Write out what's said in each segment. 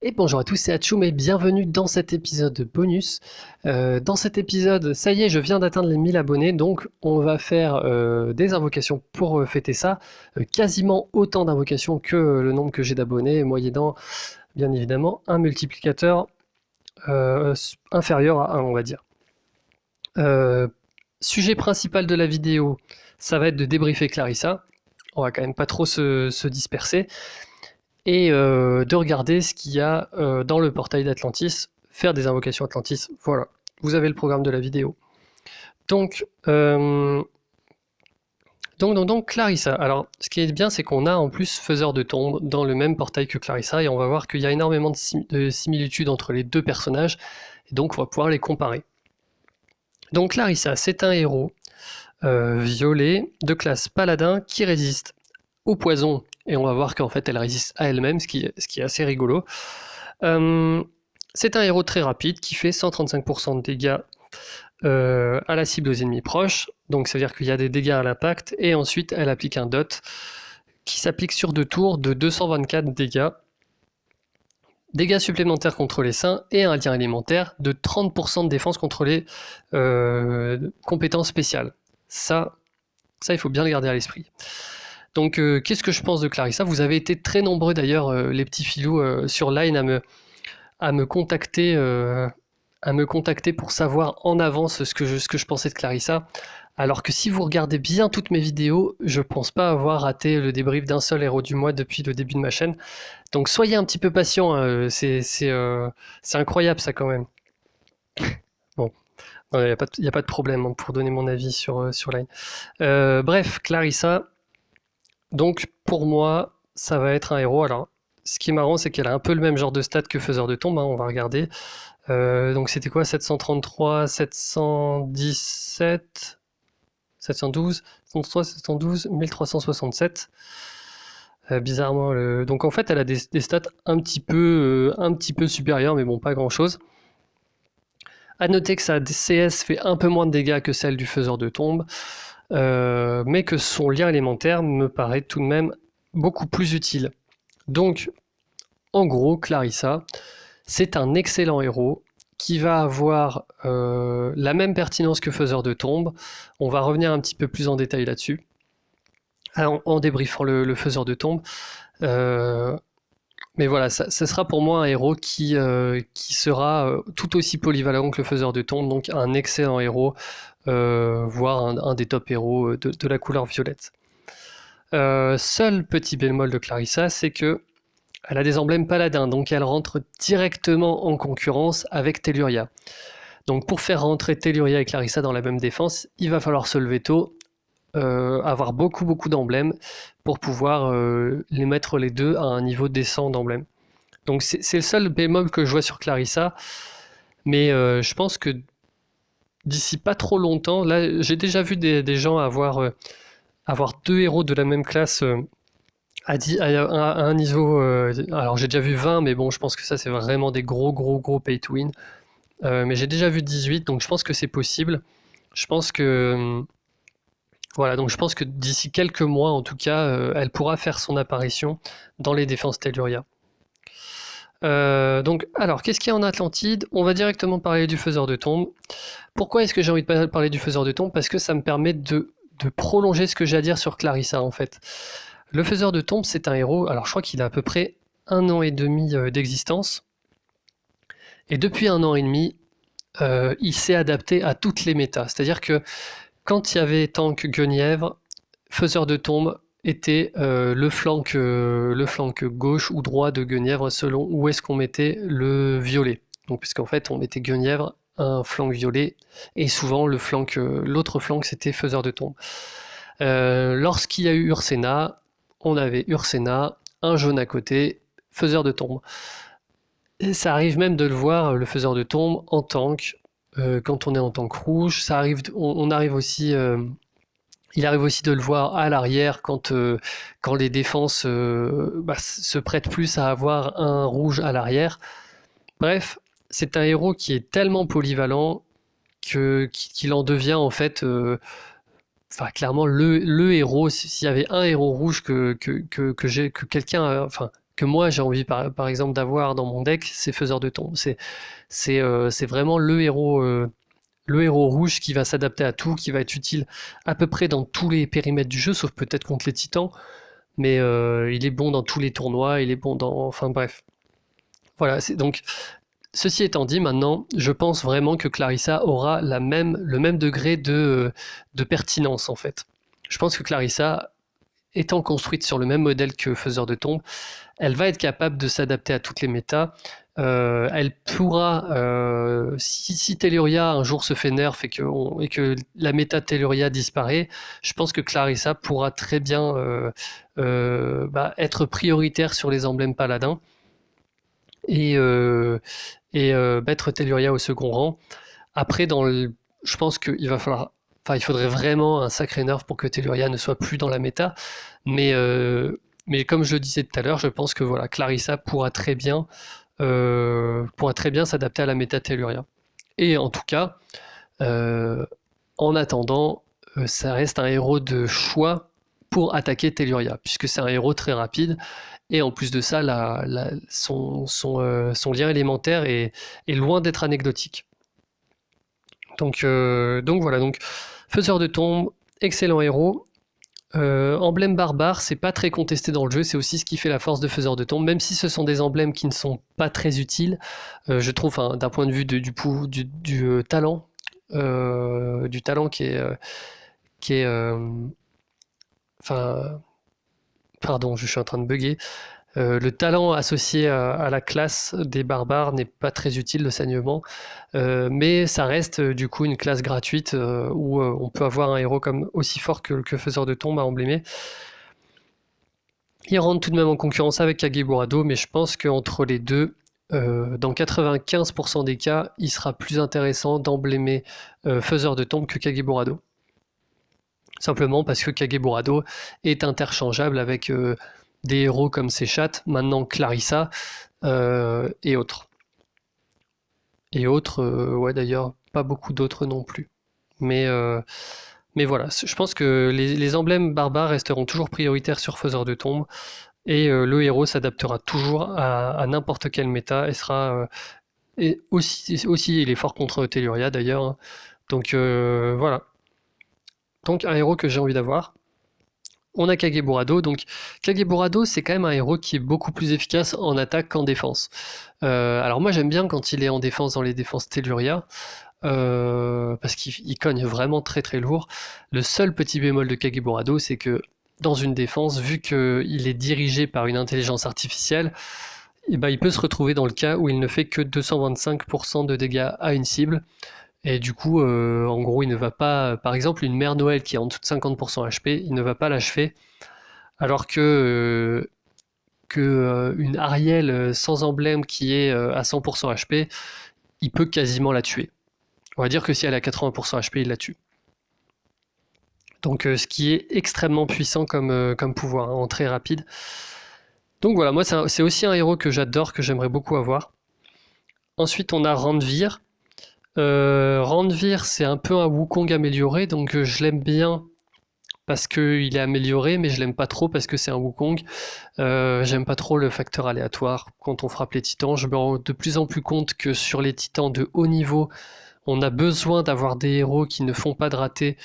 Et bonjour à tous, c'est Atchoum et bienvenue dans cet épisode bonus. Dans cet épisode, ça y est, je viens d'atteindre les 1000 abonnés, donc on va faire des invocations pour fêter ça. Quasiment autant d'invocations que le nombre que j'ai d'abonnés, moyennant bien évidemment un multiplicateur inférieur à 1, on va dire. Euh, Sujet principal de la vidéo, ça va être de débriefer Clarissa. On va quand même pas trop se disperser. Et de regarder ce qu'il y a dans le portail d'Atlantis, faire des invocations Atlantis. Voilà, vous avez le programme de la vidéo. Donc, Clarissa. Alors, ce qui est bien, c'est qu'on a en plus Faiseur de Tombes dans le même portail que Clarissa, et on va voir qu'il y a énormément de similitudes entre les deux personnages, et donc on va pouvoir les comparer. Donc Clarissa, c'est un héros violet de classe paladin qui résiste au poison, et on va voir qu'en fait elle résiste à elle-même, ce qui est assez rigolo. C'est un héros très rapide qui fait 135% de dégâts à la cible aux ennemis proches, donc ça veut dire qu'il y a des dégâts à l'impact, et ensuite elle applique un dot qui s'applique sur 2 tours de 224 dégâts. Dégâts supplémentaires contre les saints et un lien élémentaire de 30% de défense contre les compétences spéciales. Ça, il faut bien le garder à l'esprit. Donc, qu'est-ce que je pense de Clarissa? Vous avez été très nombreux d'ailleurs, les petits filous sur Line à me contacter, pour savoir en avance ce que je pensais de Clarissa. Alors que si vous regardez bien toutes mes vidéos, je pense pas avoir raté le débrief d'un seul héros du mois depuis le début de ma chaîne. Donc soyez un petit peu patient, hein, c'est incroyable ça quand même. Bon, il n'y a pas de problème hein, pour donner mon avis sur Line. Bref, Clarissa, donc pour moi, ça va être un héros. Alors, ce qui est marrant, c'est qu'elle a un peu le même genre de stats que Faiseur de Tombe, hein, on va regarder. Donc c'était quoi 733, 717, 712, 733, 712, 1367. Bizarrement, donc en fait, elle a des stats un petit peu supérieures, mais bon, pas grand chose. À noter que sa CS fait un peu moins de dégâts que celle du Faiseur de Tombe, mais que son lien élémentaire me paraît tout de même beaucoup plus utile. Donc, en gros, Clarissa, c'est un excellent héros qui va avoir la même pertinence que Faiseur de Tombe. On va revenir un petit peu plus en détail là-dessus, en débriefant le Faiseur de Tombe. Mais voilà, ça sera pour moi un héros qui sera tout aussi polyvalent que le Faiseur de Tombe, donc un excellent héros, voire un des top héros de la couleur violette. Seul petit bémol de Clarissa, c'est que elle a des emblèmes paladins, donc elle rentre directement en concurrence avec Telluria. Donc pour faire rentrer Telluria et Clarissa dans la même défense, il va falloir se lever tôt, avoir beaucoup d'emblèmes pour pouvoir les mettre les deux à un niveau décent d'emblèmes. Donc c'est le seul bémol que je vois sur Clarissa, mais je pense que d'ici pas trop longtemps, là j'ai déjà vu des gens avoir deux héros de la même classe à un niveau. Alors j'ai déjà vu 20, mais bon, je pense que ça c'est vraiment des gros pay to win. Mais j'ai déjà vu 18, donc je pense que c'est possible. Je pense que. Voilà, donc je pense que d'ici quelques mois, en tout cas, elle pourra faire son apparition dans les défenses Telluria. Donc, alors, qu'est-ce qu'il y a en Atlantide? On va directement parler du Faiseur de Tombes. Pourquoi est-ce que j'ai envie de parler du Faiseur de Tombes? Parce que ça me permet de prolonger ce que j'ai à dire sur Clarissa, en fait. Le Faiseur de Tombes, c'est un héros, alors je crois qu'il a à peu près 1 an et demi d'existence. Et depuis 1 an et demi, il s'est adapté à toutes les méta. C'est-à-dire que quand il y avait tank Guenièvre, Faiseur de Tombe était le flanc gauche ou droit de Guenièvre selon où est-ce qu'on mettait le violet. Donc puisqu'en fait on mettait Guenièvre un flanc violet et souvent l'autre flanc c'était Faiseur de Tombe. Lorsqu'il y a eu Ursena, on avait Ursena, un jaune à côté, Faiseur de Tombe. Et ça arrive même de le voir, le Faiseur de Tombe, en tank, quand on est en tank rouge. Ça arrive, on arrive aussi, il arrive aussi de le voir à l'arrière quand les défenses se prêtent plus à avoir un rouge à l'arrière. Bref, c'est un héros qui est tellement polyvalent qu'il en devient en fait clairement le héros. S'il y avait un héros rouge que quelqu'un, que moi j'ai envie par exemple d'avoir dans mon deck, c'est Faiseur de Tombe. C'est vraiment le héros rouge qui va s'adapter à tout, qui va être utile à peu près dans tous les périmètres du jeu, sauf peut-être contre les titans, mais il est bon dans tous les tournois, il est bon dans... Enfin bref. Voilà, donc ceci étant dit, maintenant, je pense vraiment que Clarissa aura le même degré de pertinence en fait. Je pense que Clarissa, étant construite sur le même modèle que Faiseur de Tombe, elle va être capable de s'adapter à toutes les méta. Elle pourra, si Telluria un jour se fait nerf et que la méta Telluria disparaît, je pense que Clarissa pourra très bien être prioritaire sur les emblèmes paladins et mettre Telluria au second rang. Après, je pense qu'il va falloir... Enfin, il faudrait vraiment un sacré nerf pour que Telluria ne soit plus dans la méta, mais comme je le disais tout à l'heure, je pense que voilà, Clarissa pourra très bien s'adapter à la méta Telluria. Et en tout cas, en attendant, ça reste un héros de choix pour attaquer Telluria, puisque c'est un héros très rapide, et en plus de ça, son lien élémentaire est loin d'être anecdotique. Donc voilà, donc Faiseur de Tombe, excellent héros. Emblème barbare, c'est pas très contesté dans le jeu, c'est aussi ce qui fait la force de Faiseur de Tombe, même si ce sont des emblèmes qui ne sont pas très utiles, je trouve, d'un point de vue du talent, du talent qui est enfin, pardon, je suis en train de bugger. Le talent associé à la classe des barbares n'est pas très utile, le saignement, mais ça reste du coup une classe gratuite où on peut avoir un héros aussi fort que Faiseur de Tombe à emblémer. Il rentre tout de même en concurrence avec Kageburado, mais je pense qu'entre les deux, dans 95% des cas, il sera plus intéressant d'emblémer Faiseur de Tombe que Kageburado. Simplement parce que Kageburado est interchangeable avec des héros comme Sechat, maintenant Clarissa, et autres. Et autres, ouais d'ailleurs, pas beaucoup d'autres non plus. Mais voilà, je pense que les emblèmes barbares resteront toujours prioritaires sur Faiseur de Tombe, et le héros s'adaptera toujours à n'importe quelle méta, et sera... et aussi, il est fort contre Telluria d'ailleurs, hein. Donc voilà. Donc un héros que j'ai envie d'avoir. On a Kageburado, donc Kageburado c'est quand même un héros qui est beaucoup plus efficace en attaque qu'en défense. Alors moi j'aime bien quand il est en défense dans les défenses Telluria, parce qu'il cogne vraiment très très lourd. Le seul petit bémol de Kageburado, c'est que dans une défense, vu qu'il est dirigé par une intelligence artificielle, et ben, il peut se retrouver dans le cas où il ne fait que 225% de dégâts à une cible. Et du coup, en gros, il ne va pas... Par exemple, une mère Noël qui est en dessous de 50% HP, il ne va pas l'achever. Alors que une Ariel sans emblème qui est à 100% HP, il peut quasiment la tuer. On va dire que si elle a 80% HP, il la tue. Donc ce qui est extrêmement puissant comme pouvoir, hein, en très rapide. Donc voilà, moi c'est aussi un héros que j'adore, que j'aimerais beaucoup avoir. Ensuite on a Randvir. Randvir c'est un peu un Wukong amélioré, donc je l'aime bien parce qu'il est amélioré, mais je l'aime pas trop parce que c'est un Wukong. J'aime pas trop le facteur aléatoire quand on frappe les titans. Je me rends de plus en plus compte que sur les titans de haut niveau, on a besoin d'avoir des héros qui ne font pas de ratés,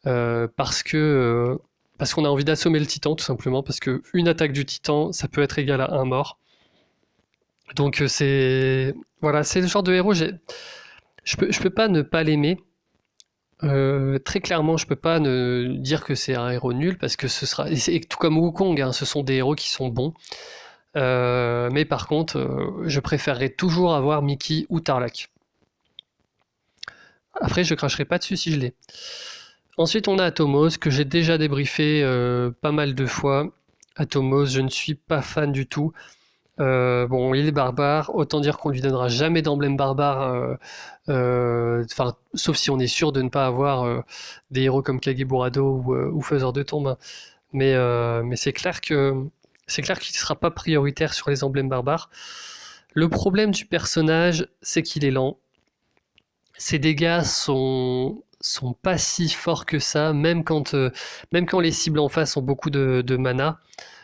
parce qu'on a envie d'assommer le titan, tout simplement, parce qu'une attaque du titan, ça peut être égal à un mort. Donc voilà, c'est le genre de héros, je peux pas ne pas l'aimer. Très clairement, je peux pas ne dire que c'est un héros nul, parce que ce sera... Et tout comme Wukong, hein, ce sont des héros qui sont bons. Mais par contre, je préférerais toujours avoir Mickey ou Tarlac. Après, je cracherai pas dessus si je l'ai. Ensuite, on a Atomos, que j'ai déjà débriefé pas mal de fois. Atomos, je ne suis pas fan du tout. Bon, il est barbare, autant dire qu'on lui donnera jamais d'emblème barbare, sauf si on est sûr de ne pas avoir des héros comme Kageburado ou Faiseur de Tombe. Mais c'est clair qu'il ne sera pas prioritaire sur les emblèmes barbares. Le problème du personnage, c'est qu'il est lent. Ses dégâts sont pas si forts que ça, même quand les cibles en face ont beaucoup de mana.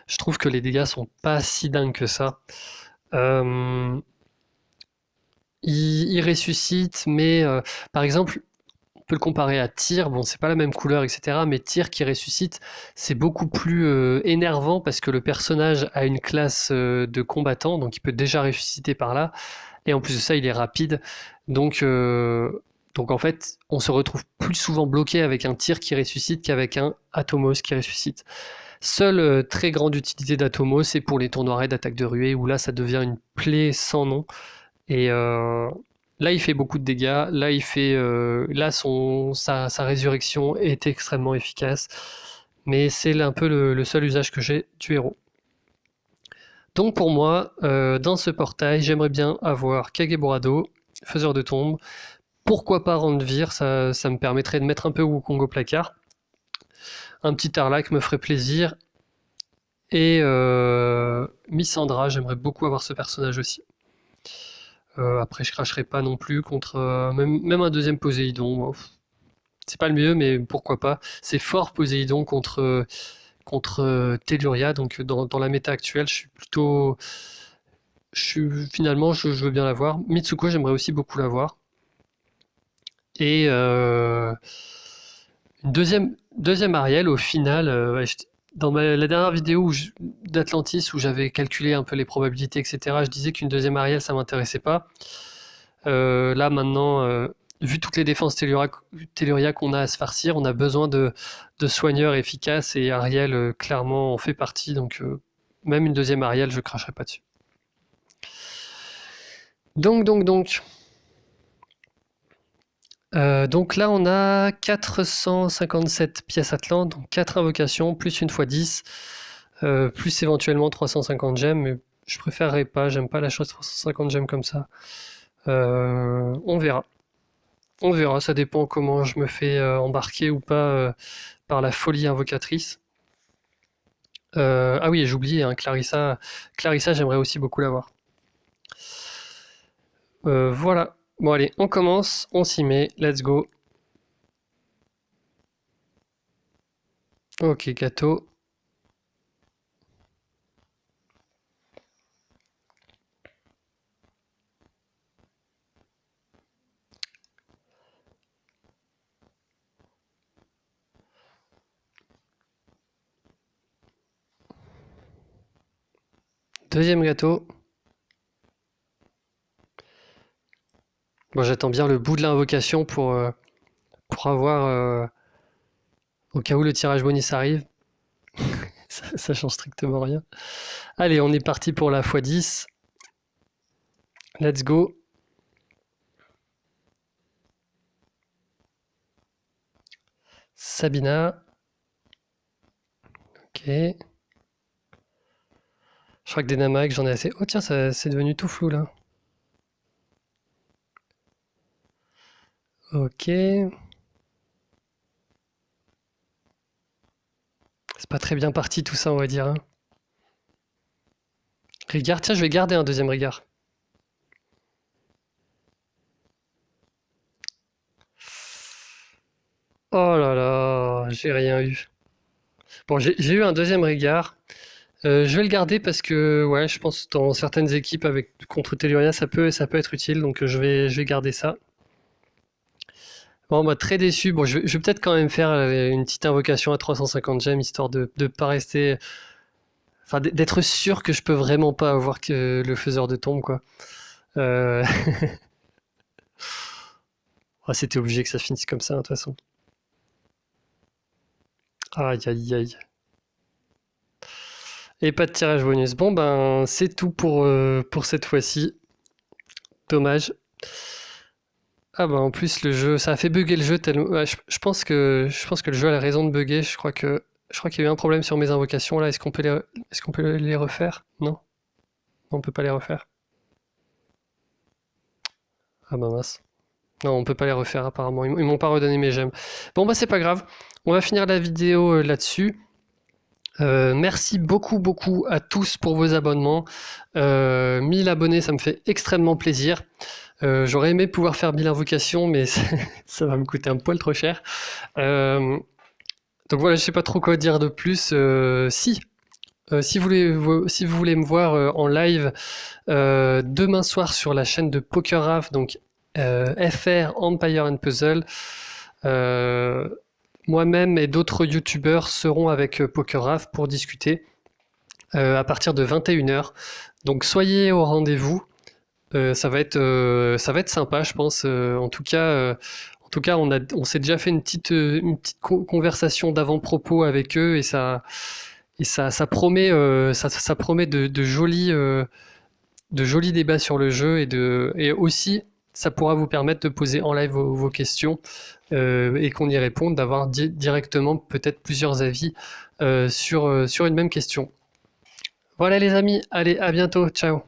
je trouve que les dégâts sont pas si dingues que ça. Euh, il ressuscite, mais par exemple, on peut le comparer à Tyr. Bon, c'est pas la même couleur, etc. Mais Tyr qui ressuscite, c'est beaucoup plus énervant parce que le personnage a une classe de combattant, donc il peut déjà ressusciter par là. Et en plus de ça, il est rapide. Donc, euh, donc en fait, on se retrouve plus souvent bloqué avec un Tyr qui ressuscite qu'avec un Atomos qui ressuscite. Seule très grande utilité d'Atomos, c'est pour les tournois raids d'attaque de ruée, où là, ça devient une plaie sans nom. Et là, il fait beaucoup de dégâts. Là, là sa résurrection est extrêmement efficace. Mais c'est un peu le seul usage que j'ai du héros. Donc pour moi, dans ce portail, j'aimerais bien avoir Kageborado, faiseur de tombe. Pourquoi pas Randvir, ça me permettrait de mettre un peu Wukong au placard. Un petit Arlak me ferait plaisir. Et Missandra, j'aimerais beaucoup avoir ce personnage aussi. Après, je cracherai pas non plus contre même un deuxième Poséidon. C'est pas le mieux, mais pourquoi pas. C'est fort Poséidon contre Telluria, donc dans la méta actuelle, finalement, je veux bien l'avoir. Mitsuko, j'aimerais aussi beaucoup l'avoir. Et une deuxième Ariel, au final, ouais, dans la dernière vidéo d'Atlantis où j'avais calculé un peu les probabilités, etc., je disais qu'une deuxième Ariel, ça m'intéressait pas. Là, maintenant, vu toutes les défenses Telluria qu'on a à se farcir, on a besoin de soigneurs efficaces et Ariel, clairement, en fait partie. Donc, même une deuxième Ariel, je cracherai pas dessus. Donc. Donc là, on a 457 pièces Atlantes, donc 4 invocations, plus une fois 10, plus éventuellement 350 gemmes, mais je préférerais pas, j'aime pas la chose 350 gemmes comme ça. On verra. On verra, ça dépend comment je me fais embarquer ou pas par la folie invocatrice. Ah oui, et j'ai oublié, hein, Clarissa, j'aimerais aussi beaucoup l'avoir. Voilà. Bon allez, on commence, on s'y met, let's go. Ok, gâteau. Deuxième gâteau. Bon, j'attends bien le bout de l'invocation pour avoir, au cas où le tirage bonus arrive. Ça change strictement rien. Allez, on est parti pour la x10. Let's go. Sabina. Ok. Je crois que des Namak, j'en ai assez. Oh tiens, c'est devenu tout flou là. Ok. C'est pas très bien parti tout ça, on va dire, hein. Rigard, tiens, je vais garder un deuxième Rigard. Oh là là, j'ai rien eu. Bon, j'ai eu un deuxième Rigard. Je vais le garder parce que, ouais, je pense que dans certaines équipes contre Telluria, ça peut être utile, donc je vais garder ça. Bon, bah, très déçu. Bon, je vais peut-être quand même faire une petite invocation à 350 gemmes, histoire de pas rester. Enfin, d'être sûr que je peux vraiment pas avoir que le faiseur de tombe, quoi. Euh, ah, c'était obligé que ça finisse comme ça, de toute façon. Aïe, aïe, aïe. Et pas de tirage bonus. Bon, ben, c'est tout pour cette fois-ci. Dommage. Ah bah en plus le jeu, ça a fait bugger le jeu tellement. Ouais, je pense que le jeu a la raison de bugger. Je crois qu'il y a eu un problème sur mes invocations là. Est-ce qu'on peut les refaire? Non, on peut pas les refaire. Ah bah mince. Non, on peut pas les refaire apparemment. Ils m'ont pas redonné mes gemmes. Bon bah c'est pas grave. On va finir la vidéo là-dessus. Merci beaucoup beaucoup à tous pour vos abonnements. 1000 abonnés, ça me fait extrêmement plaisir. J'aurais aimé pouvoir faire 1000 invocations, mais ça va me coûter un poil trop cher. Donc voilà, je sais pas trop quoi dire de plus. Si, Si vous voulez me voir en live demain soir sur la chaîne de PokerRaf, donc FR Empire and Puzzle, euh, moi-même et d'autres youtubeurs seront avec PokerRaf pour discuter à partir de 21h. Donc soyez au rendez-vous. Ça va être sympa, je pense. En tout cas, on s'est déjà fait une petite conversation d'avant-propos avec eux ça promet, ça promet de jolis débats sur le jeu et aussi ça pourra vous permettre de poser en live vos questions et qu'on y réponde, d'avoir directement peut-être plusieurs avis sur une même question. Voilà les amis, allez, à bientôt, ciao.